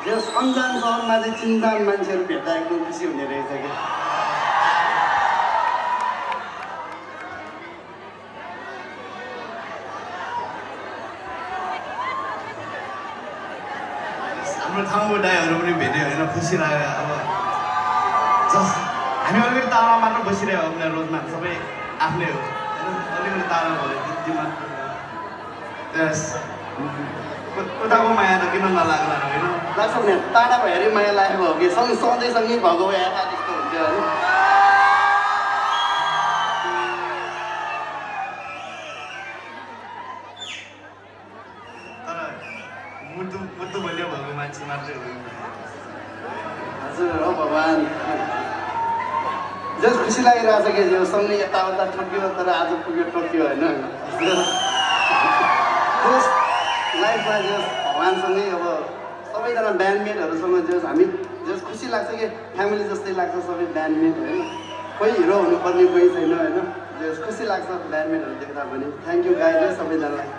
यो सन्जान सहरमा चाहिँ चिन्जान मान्छेहरू भेट्दा एकदम खुसी हुने रहेछ क्या हाम्रो ठाउँको दाइहरू पनि भेट्यो होइन खुसी लाग्यो अब जस हामी अलिकति तालमा मात्र बसिरह्यो उनीहरू रोजमा सबै आफ्नै हो होइन अलिकति तालमा भयो त्यतिमा त्यस उताको माया त किन नलाग्ला होइन लाग्छ भने टाढा भएर माया लागेको हो कि सँगसँगै भएको भए जस्तो हुन्थ्यो होइन तर मुटु बलियो भएको मान्छे मात्रै हो हजुर हो भगवान् जस खुसी लागिरहेछ कि जो सँगै यताउता ठोक्यो तर आज पुग्यो टोक्यो होइन जस लाइफमा जस भगवान्सँगै अब सबैजना ब्यान्डमेटहरूसँग जस हामी जस खुसी लाग्छ कि फ्यामिली जस्तै लाग्छ सबै ब्यान्डमेट होइन कोही हिरो हुनुपर्ने कोही छैन होइन जस खुसी लाग्छ ब्यान्डमेटहरू देख्दा पनि थ्याङ्क यू गाइज सबैजनालाई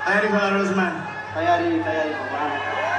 तयारी भयो रोजमान तयारी भगवान्